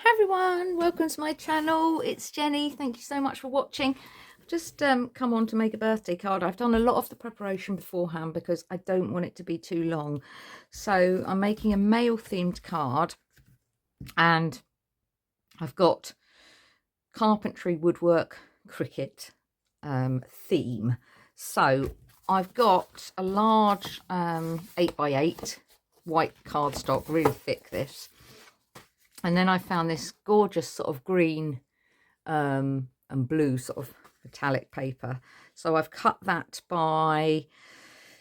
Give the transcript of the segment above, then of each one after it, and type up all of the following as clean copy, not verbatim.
Hi everyone, welcome to my channel. It's Jenny. Thank you so much for watching. I've just come on to make a birthday card. I've done a lot of the preparation beforehand because I don't want it to be too long. So I'm making a male themed card, and I've got carpentry, woodwork, cricket theme. So I've got a large 8x8 white cardstock, really thick this. And then I found this gorgeous sort of green and blue sort of metallic paper. So I've cut that by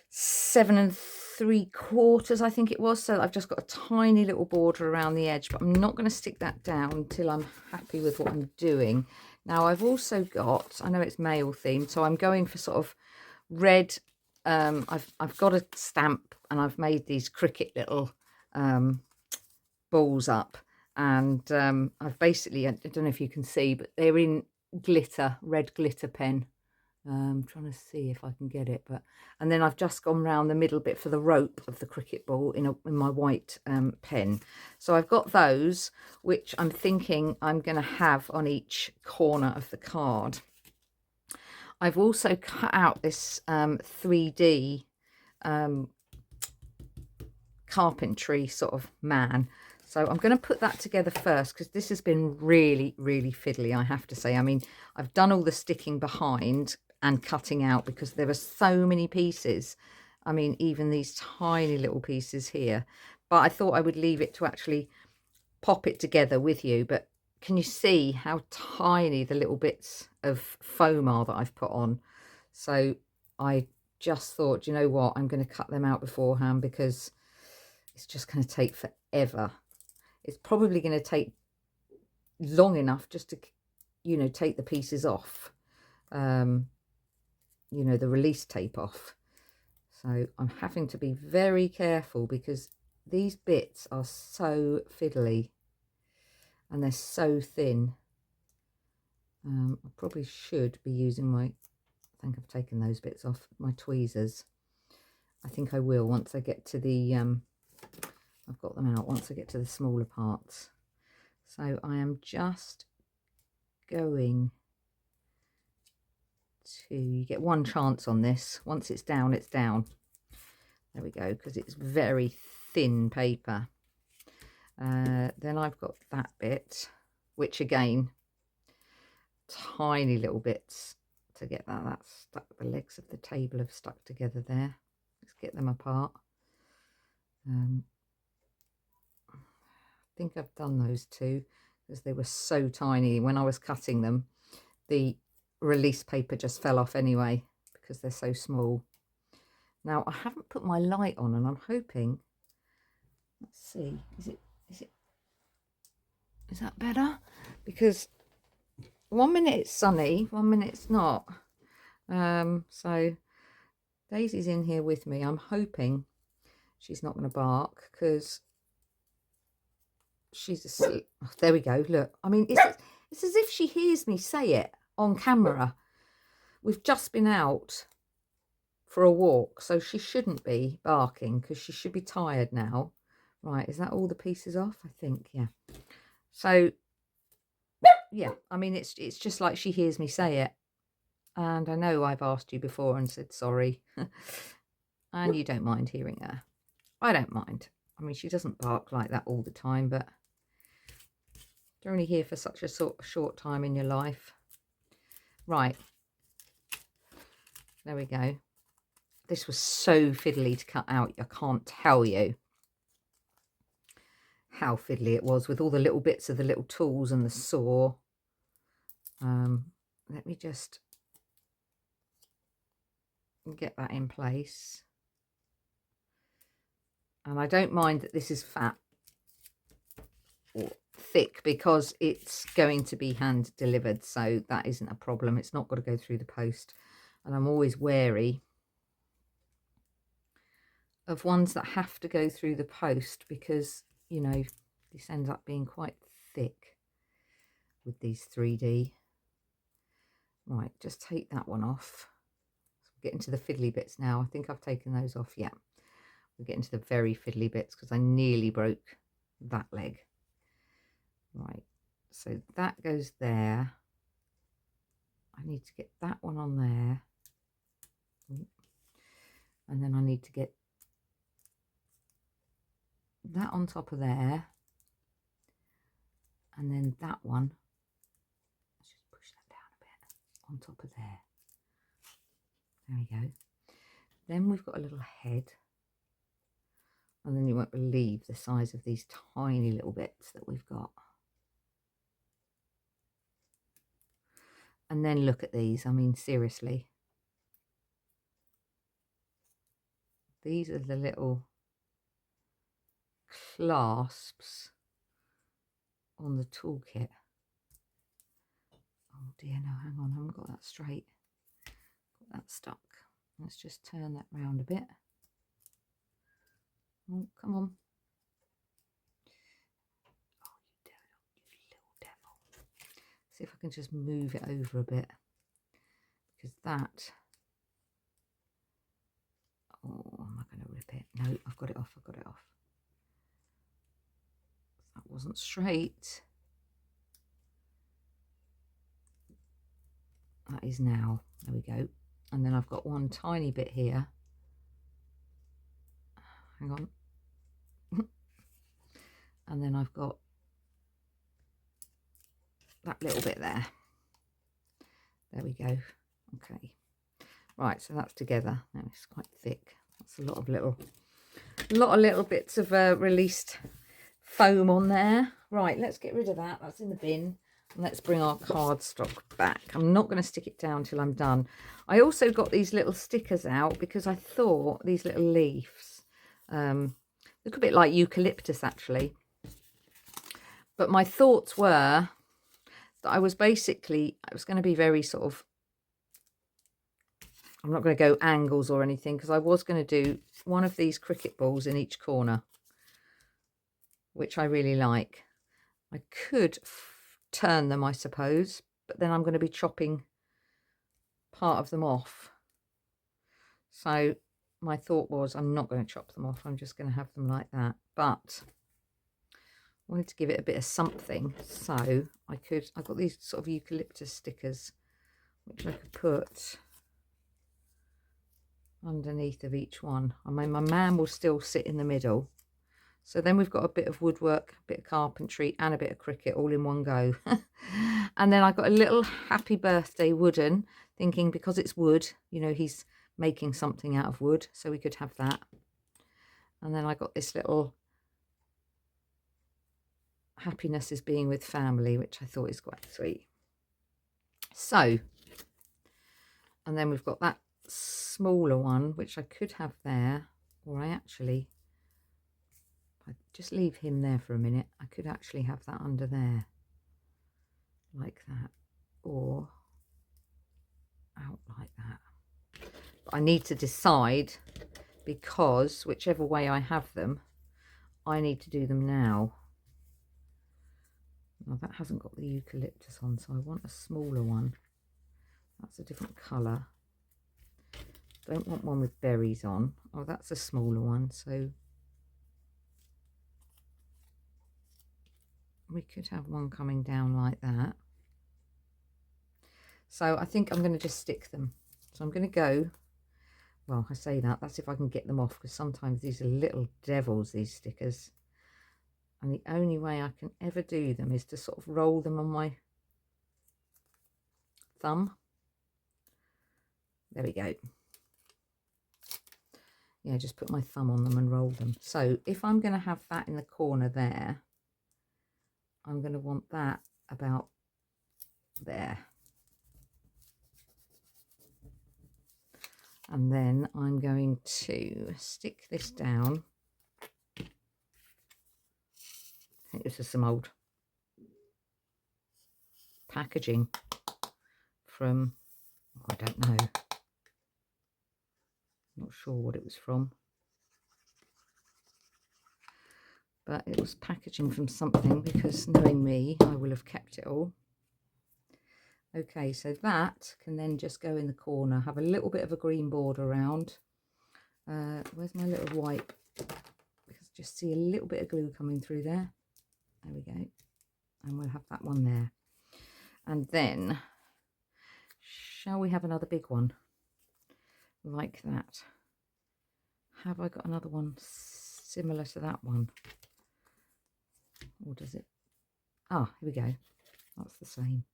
7 3/4, I think it was. So I've just got a tiny little border around the edge, but I'm not going to stick that down until I'm happy with what I'm doing. Now I've also got, I know it's male themed, so I'm going for sort of red. I've got a stamp and I've made these cricket little balls up, and I've basically, I don't know if you can see, but they're in glitter, red glitter pen. I'm trying to see if I can get it, and then I've just gone round the middle bit for the rope of the cricket ball in my white pen. So I've got those, which I'm thinking I'm going to have on each corner of the card. I've also cut out this 3D carpentry sort of man. So I'm going to put that together first, because this has been really, really fiddly, I have to say. I mean, I've done all the sticking behind and cutting out because there are so many pieces. I mean, even these tiny little pieces here. But I thought I would leave it to actually pop it together with you. But can you see how tiny the little bits of foam are that I've put on? So I just thought, you know what, I'm going to cut them out beforehand, because it's just going to take forever. It's probably going to take long enough just to, take the pieces off, the release tape off. So I'm having to be very careful because these bits are so fiddly and they're so thin. I probably should be using I think I've taken those bits off, my tweezers. I think I will once I get to the, I've got them out once I get to the smaller parts. So I am just going to, you get one chance on this. Once it's down, it's down. There we go, because it's very thin paper. Then I've got that bit, which again, tiny little bits to get that. That's stuck. The legs of the table have stuck together there. Let's get them apart. I think I've done those two because they were so tiny. When I was cutting them, the release paper just fell off anyway because they're so small. Now I haven't put my light on, and I'm hoping, let's see, is that better? Because 1 minute it's sunny, 1 minute it's not. So Daisy's in here with me. I'm hoping she's not going to bark because she's asleep. Oh, there we go. Look, I mean, it's as if she hears me say it on camera. We've just been out for a walk, so she shouldn't be barking because she should be tired now. Right, is that all the pieces off? I think, yeah. So yeah, I mean, it's just like she hears me say it. And I know I've asked you before and said sorry. And you don't mind hearing her. I don't mind. I mean, she doesn't bark like that all the time, but they're only here for such a short time in your life. Right. There we go. This was so fiddly to cut out. I can't tell you how fiddly it was with all the little bits of the little tools and the saw. Let me just get that in place. And I don't mind that this is fat or thick because it's going to be hand delivered, so that isn't a problem. It's not got to go through the post. And I'm always wary of ones that have to go through the post because, this ends up being quite thick with these 3D. Right, just take that one off. So we're getting to the fiddly bits now. I think I've taken those off. Yeah, we're getting to the very fiddly bits because I nearly broke that leg. Right, so that goes there. I need to get that one on there. And then I need to get that on top of there. And then that one, let's just push that down a bit, on top of there. There we go. Then we've got a little head. And then you won't believe the size of these tiny little bits that we've got. And then look at these. I mean, seriously. These are the little clasps on the toolkit. Oh dear, no, hang on, I haven't got that straight. Got that stuck. Let's just turn that round a bit. Oh, come on. Oh, you little devil. See if I can just move it over a bit. Because that... Oh, am I going to rip it? No, I've got it off, I've got it off. That wasn't straight. That is now. There we go. And then I've got one tiny bit here. Hang on. And then I've got that little bit there. There we go. Okay. Right, so that's together. Now it's quite thick. That's a lot of little bits of released foam on there. Right, let's get rid of that. That's in the bin. And let's bring our cardstock back. I'm not going to stick it down till I'm done. I also got these little stickers out because I thought these little leaves look a bit like eucalyptus actually. But my thoughts were that I was going to be very sort of, I'm not going to go angles or anything because I was going to do one of these cricket balls in each corner, which I really like. I could turn them, I suppose, but then I'm going to be chopping part of them off. So my thought was I'm not going to chop them off. I'm just going to have them like that. But I wanted to give it a bit of something. So I've got these sort of eucalyptus stickers, which I could put underneath of each one. I mean, my man will still sit in the middle. So then we've got a bit of woodwork, a bit of carpentry and a bit of cricket all in one go. And then I've got a little happy birthday wooden, thinking because it's wood, you know, he's making something out of wood. So we could have that. And then I got this little happiness is being with family, which I thought is quite sweet. So, and then we've got that smaller one, which I could have there, or I just leave him there for a minute. I could actually have that under there like that, or out like that. But I need to decide because whichever way I have them, I need to do them now. Now that hasn't got the eucalyptus on, so I want a smaller one. That's a different colour. Don't want one with berries on. Oh, that's a smaller one, so we could have one coming down like that. So I think I'm going to just stick them. So I'm going to go, well, I say that's if I can get them off, because sometimes these are little devils, these stickers. And the only way I can ever do them is to sort of roll them on my thumb. There we go. Yeah, just put my thumb on them and roll them. So if I'm going to have that in the corner there, I'm going to want that about there. And then I'm going to stick this down. I think this is some old packaging from, I don't know. Not sure what it was from. But it was packaging from something, because knowing me, I will have kept it all. Okay, so that can then just go in the corner, have a little bit of a green border around. Where's my little wipe? Because I just see a little bit of glue coming through there. There we go. and we'll have that one there. And then, shall we have another big one like that? Have I got another one similar to that one? Or does it? Ah, here we go. That's the same.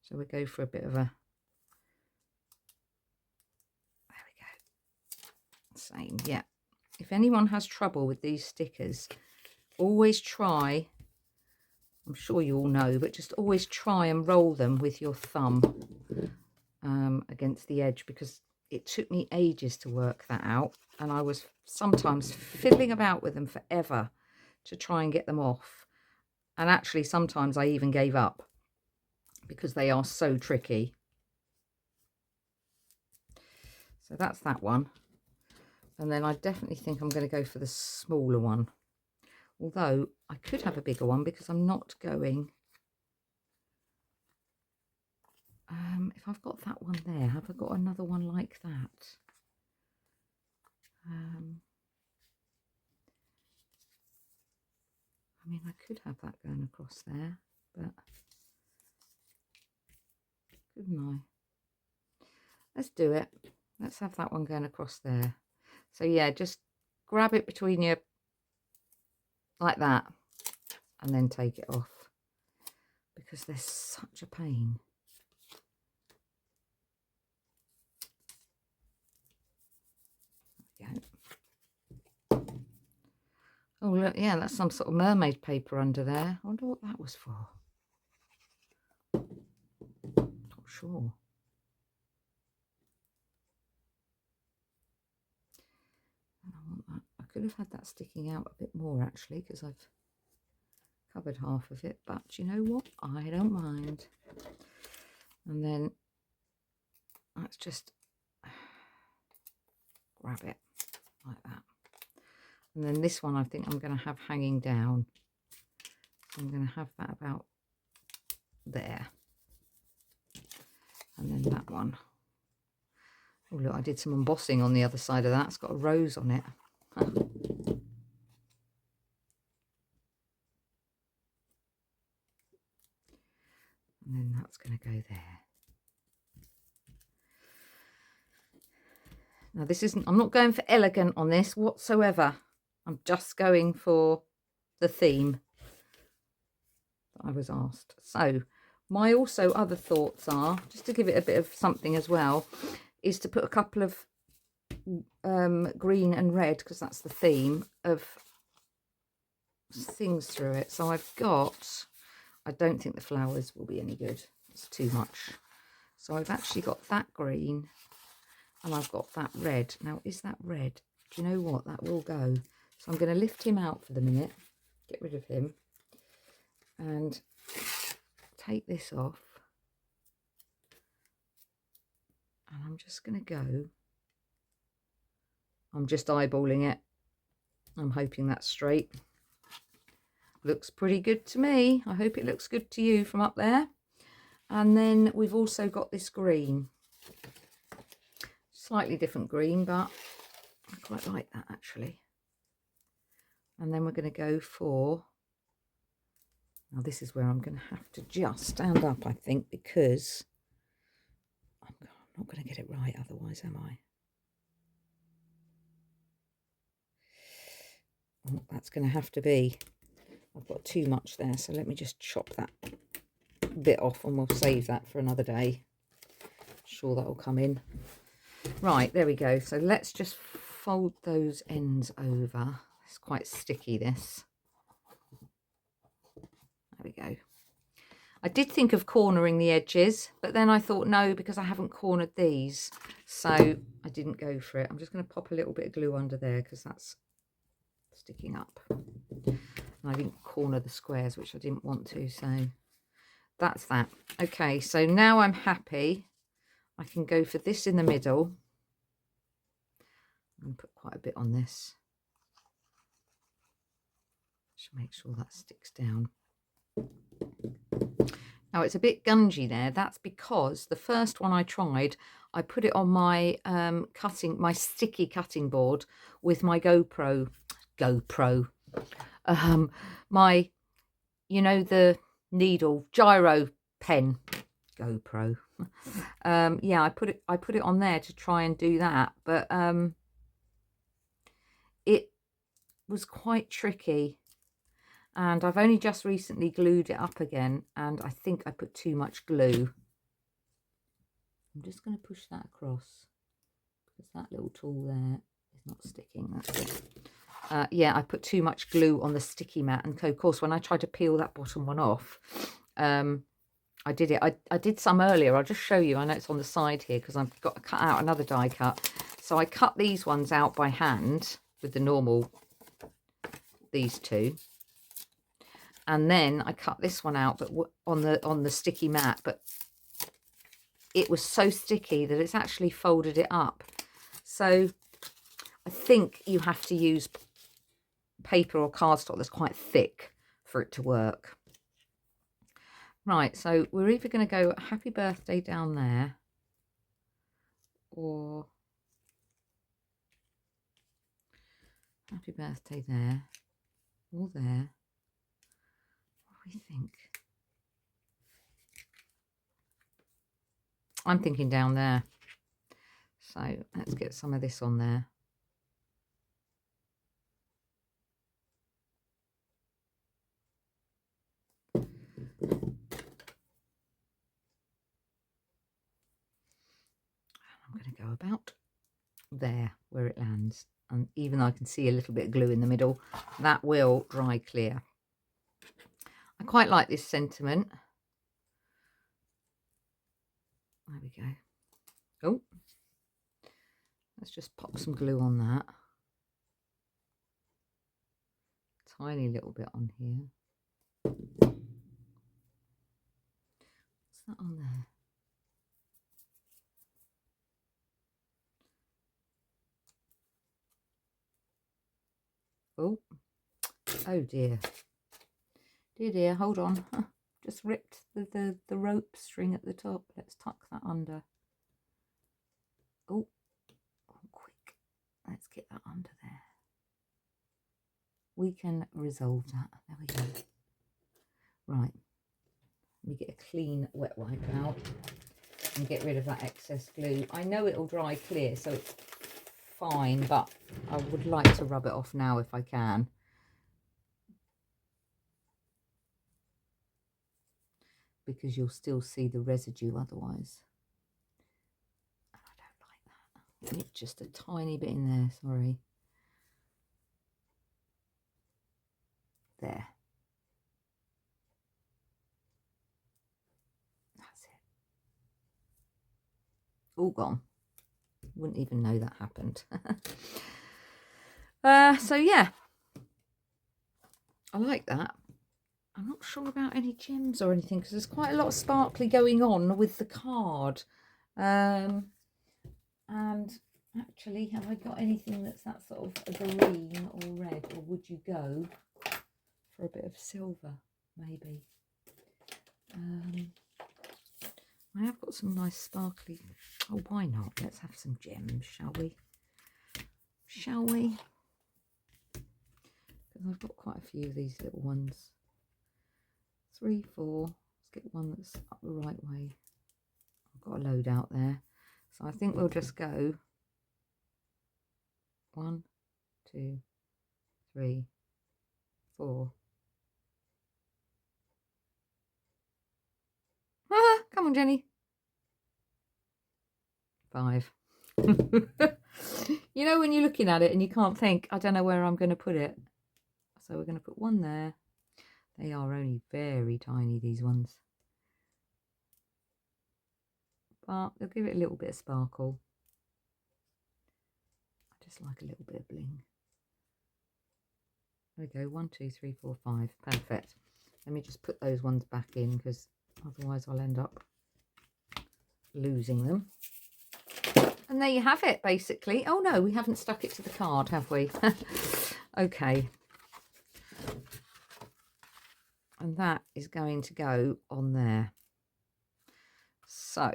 So we go for a bit of a, there we go. Same, yeah. If anyone has trouble with these stickers, always try, I'm sure you all know, but just always try and roll them with your thumb against the edge, because it took me ages to work that out, and I was sometimes fiddling about with them forever to try and get them off. And actually sometimes I even gave up because they are so tricky. So that's that one. And then I definitely think I'm going to go for the smaller one. Although I could have a bigger one because I'm not going. If I've got that one there, have I got another one like that? I mean, I could have that going across there, but couldn't I? Let's do it. Let's have that one going across there. So yeah, just grab it between you like that and then take it off, because they're such a pain. There we go. Oh look, yeah, that's some sort of mermaid paper under there. I wonder what that was for. Not sure. I want that. I could have had that sticking out a bit more actually, because I've covered half of it, but you know what, I don't mind. And then let's just grab it like that. And then this one I think I'm going to have hanging down. So I'm going to have that about there. And then that one. Oh look, I did some embossing on the other side of that. It's got a rose on it. And then that's going to go there. Now this isn't, I'm not going for elegant on this whatsoever. I'm just going for the theme that I was asked. So my also other thoughts are, just to give it a bit of something as well, is to put a couple of green and red, because that's the theme, of things through it. So I've got, I don't think the flowers will be any good. It's too much. So I've actually got that green and I've got that red. Now, is that red? Do you know what? That will go. So I'm going to lift him out for the minute, get rid of him, and take this off. And I'm just going to go. I'm just eyeballing it. I'm hoping that's straight. Looks pretty good to me. I hope it looks good to you from up there. And then we've also got this green. Slightly different green, but I quite like that actually. And then we're going to go for, now this is where I'm going to have to just stand up, I think, because I'm not going to get it right otherwise, am I? Oh, that's going to have to be, I've got too much there, so let me just chop that bit off and we'll save that for another day. Sure, that will come in. Right, there we go. So let's just fold those ends over. It's quite sticky, this. There we go. I did think of cornering the edges, but then I thought no, because I haven't cornered these, so I didn't go for it. I'm just going to pop a little bit of glue under there because that's sticking up. And I didn't corner the squares, which I didn't want to, so that's that. Okay, so now I'm happy. I can go for this in the middle and put quite a bit on this. Just make sure that sticks down. Now it's a bit gungy there. That's because the first one I tried, I put it on my my sticky cutting board with my GoPro, my, you know, the needle gyro pen, GoPro. Yeah, I put it on there to try and do that, but it was quite tricky, and I've only just recently glued it up again, and I think I put too much glue. I'm just going to push that across because that little tool there is not sticking. That's it. Yeah, I put too much glue on the sticky mat, and of course when I tried to peel that bottom one off, I did it. I did some earlier. I'll just show you. I know it's on the side here because I've got to cut out another die cut. So I cut these ones out by hand with the normal, these two. And then I cut this one out, but on the sticky mat, but it was so sticky that it's actually folded it up. So I think you have to use paper or cardstock that's quite thick for it to work. Right, so we're either going to go happy birthday down there, or happy birthday there, or there. What do we think? I'm thinking down there. So let's get some of this on there. I'm going to go about there where it lands. And even though I can see a little bit of glue in the middle, that will dry clear. I quite like this sentiment. There we go. Oh, let's just pop some glue on that. Tiny little bit on here. What's that on there? Oh, oh dear. Dear, hold on. Just ripped the rope string at the top. Let's tuck that under. Oh, quick. Let's get that under there. We can resolve that. There we go. Right. Let me get a clean wet wipe out and get rid of that excess glue. I know it'll dry clear, so it's fine, but I would like to rub it off now if I can. Because you'll still see the residue otherwise. And I don't like that. It's just a tiny bit in there, sorry. There. That's it. All gone. Wouldn't even know that happened. So yeah. I like that. I'm not sure about any gems or anything because there's quite a lot of sparkly going on with the card. And actually, have I got anything that's that sort of a green or red, or would you go for a bit of silver, maybe? I have got some nice sparkly. Oh, why not? Let's have some gems, shall we? Shall we? Because I've got quite a few of these little ones. 3, 4. Let's get one that's up the right way. I've got a load out there. So I think we'll just go 1, 2, 3, 4. Ah, come on, Jenny. 5. You know when you're looking at it and you can't think, I don't know where I'm going to put it. So we're going to put one there. They are only very tiny, these ones. But they'll give it a little bit of sparkle. I just like a little bit of bling. There we go. 1, 2, 3, 4, 5. Perfect. Let me just put those ones back in because otherwise I'll end up losing them. And there you have it, basically. Oh no, we haven't stuck it to the card, have we? Okay. And that is going to go on there. So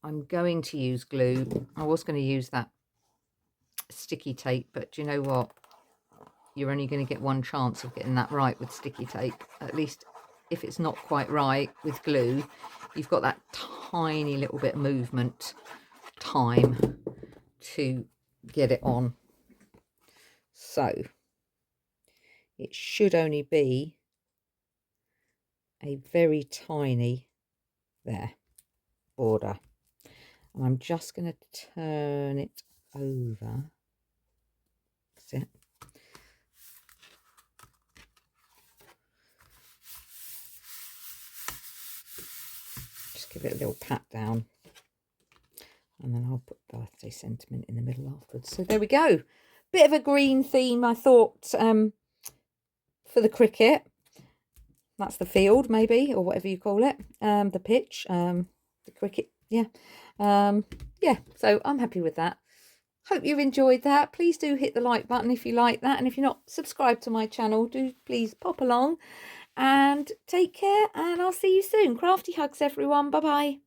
I'm going to use glue. I was going to use that sticky tape, but do you know what? You're only going to get one chance of getting that right with sticky tape. At least if it's not quite right with glue, you've got that tiny little bit of movement time to get it on. So it should only be a very tiny border, and I'm just going to turn it over. That's it. Just give it a little pat down, and then I'll put birthday sentiment in the middle afterwards. So there we go. Bit of a green theme, I thought, for the cricket. That's the field, maybe, or whatever you call it. The pitch, the cricket, yeah. Yeah, so I'm happy with that. Hope you've enjoyed that. Please do hit the like button if you like that. And if you're not subscribed to my channel, do please pop along and take care. And I'll see you soon. Crafty hugs, everyone. Bye-bye.